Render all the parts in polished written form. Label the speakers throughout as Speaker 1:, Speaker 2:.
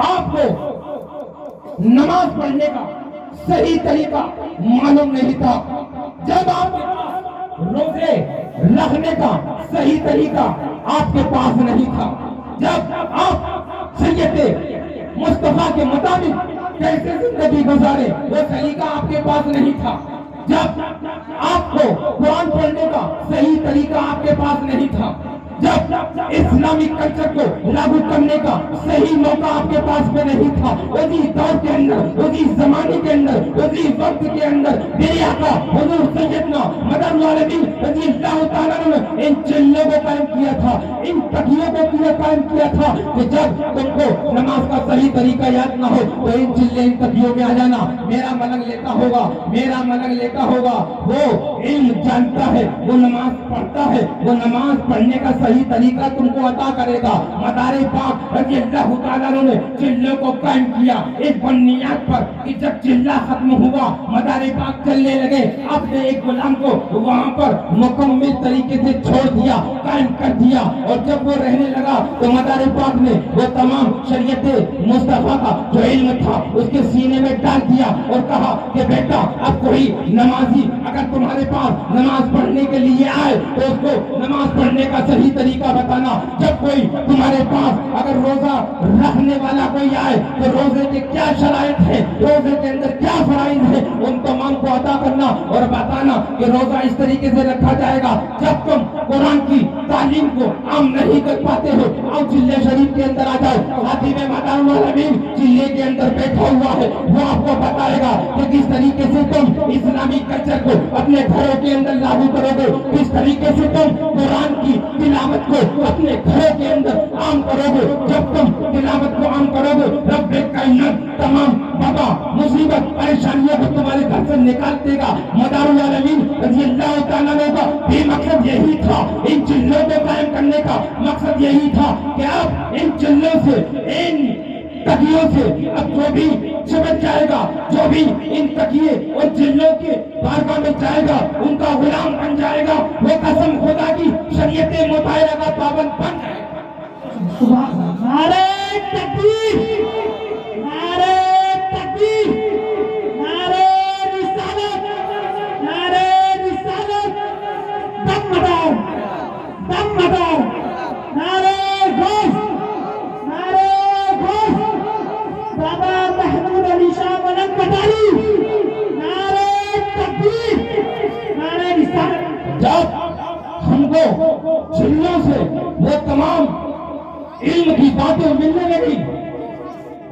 Speaker 1: آپ کو نماز پڑھنے کا صحیح طریقہ معلوم نہیں تھا، جب آپ روزے رکھنے کا صحیح طریقہ آپ کے پاس نہیں تھا، جب آپ شریعت مصطفیٰ کے مطابق کیسے زندگی گزارے وہ طریقہ آپ کے پاس نہیں تھا، جب آپ کو قرآن پڑھنے کا صحیح طریقہ آپ کے پاس نہیں تھا، جب اسلامی کلچر کو لاگو کرنے کا صحیح موقع آپ کے پاس میں نہیں تھا، اسی دور کے اندر، اسی زمانے کے اندر، اسی وقت کے اندر میرے آقا حضور سیدنا مدد العالمین رضی اللہ تعالیٰ نے ان چلوں کو قائم کیا تھا، ان تقیوں کو قائم کیا تھا کہ جب تم کو نماز کا صحیح طریقہ یاد نہ ہو تو ان چلے ان تقیوں میں آ جانا، میرا ملنگ لیتا ہوگا، میرا ملنگ لیتا ہوگا، وہ علم جانتا ہے، وہ نماز پڑھتا ہے، وہ نماز پڑھنے کا صحیح طریقہ تم کو عطا کرے گا۔ مدار پاک رضی اللہ تعالیٰ نے چلوں کو قائم کیا اس بنیاد پر کہ جب چلہ ختم ہوا مدار پاک چلنے لگے، اپنے ایک غلام کو وہاں پر مکمل طریقے سے چھوڑ دیا، قائم کر دیا، اور جب وہ رہنے لگا تو مدار پاک نے وہ تمام شریعت مصطفیٰ کا جو علم تھا اس کے سینے میں ڈال دیا اور کہا کہ بیٹا اب کوئی نمازی اگر تمہارے پاس نماز پڑھنے کے لیے آئے تو اس کو نماز پڑھنے کا صحیح طریقہ بتانا، جب کوئی تمہارے پاس اگر روزہ رکھنے والا کوئی آئے تو روزے کے کیا شرائط ہے، روزے کے اندر کیا فرائض ہے، ان تمام کو عطا کرنا اور بتانا کہ روزہ اس طریقے سے رکھا جائے گا۔ جب تم قرآن کی تعلیم کو عام نہیں کر پاتے ہو، آؤ چلے شریف کے اندر آ جاؤ، خاتم مدار العالمین چلے کے اندر بیٹھا ہوا ہے، وہ آپ کو بتائے گا کہ کس طریقے سے تم اسلامی کلچر کو اپنے گھروں کے اندر لاگو کرو گے، کس طریقے سے تم قرآن کی تلاوت کو اپنے گھروں کے اندر عام کرو گے۔ جب تم تلاوت کو عام کرو گے رب کائنات تمام بابا مصیبت پریشانیوں کو تمہارے گھر سے نکال دے گا۔ مدار العالمین رضی اللہ تعالیٰ کا بھی مقصد یہی تھا، ان چلوں کو قائم کرنے کا مقصد یہی تھا کہ اب ان چلوں سے، ان تقیوں سے اب جو بھی چمٹ جائے گا، جو بھی ان تقیے اور چلوں کے بارگاہ میں جائے گا ان کا غلام بن جائے گا، وہ قسم خدا کی شریعت مطالعہ کا پابند بن جائے گا۔
Speaker 2: نعرہ تکبیر، نعرہ تکبیر، نعرہ رسالت، نعرہ رسالت، دم مدار، دم مدار، نعرہ غوث، نعرہ غوث، بابا محمود علی شاہ ملنگ کٹاری، نعرہ تکبیر، نعرہ رسالت۔
Speaker 1: جب ہم کو چلوں سے وہ تمام علم کی باتیں ملنے لگی،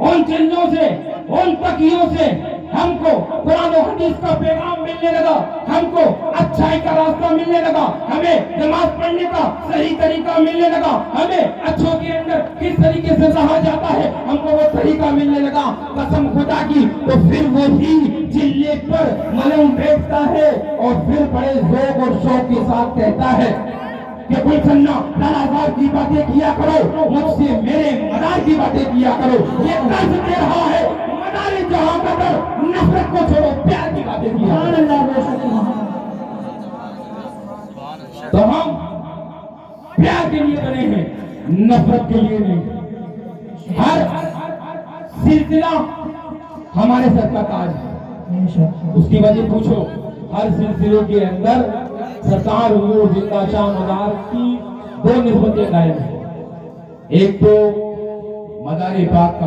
Speaker 1: ان چلوں سے، ان تقیوں سے ہم کو قرآن و حدیث کا پیغام ملنے لگا، ہم کو اچھائی کا راستہ ملنے لگا، ہمیں نماز پڑھنے کا صحیح طریقہ ملنے لگا، ہمیں اچھوں کے اندر کس طریقے سے رہا جاتا ہے ہم کو وہ طریقہ ملنے لگا۔ قسم خدا کی تو پھر وہی چلے پر ملنگ بیٹھتا ہے اور پھر بڑے ذوق اور شوق کے ساتھ کہتا ہے کہ گلشنہ لالازار کی باتیں کیا کرو، مجھ سے میرے مدار کی باتیں کیا کرو، یہ درس دے رہا ہے مدار جہاں کا در، نفرت کو چھوڑو پیار کی باتیں کیا کرو۔ تو ہم پیار کے لیے بنے ہیں، نفرت کے لیے نہیں۔ ہر سلسلہ ہمارے سر کا تاج ہے، اس کی وجہ پوچھو، ہر سلسلے کے اندر سرکار حضور زندہ شاہ مدار کی دو نسبتیں قائم ہیں، ایک تو مدار پاک کا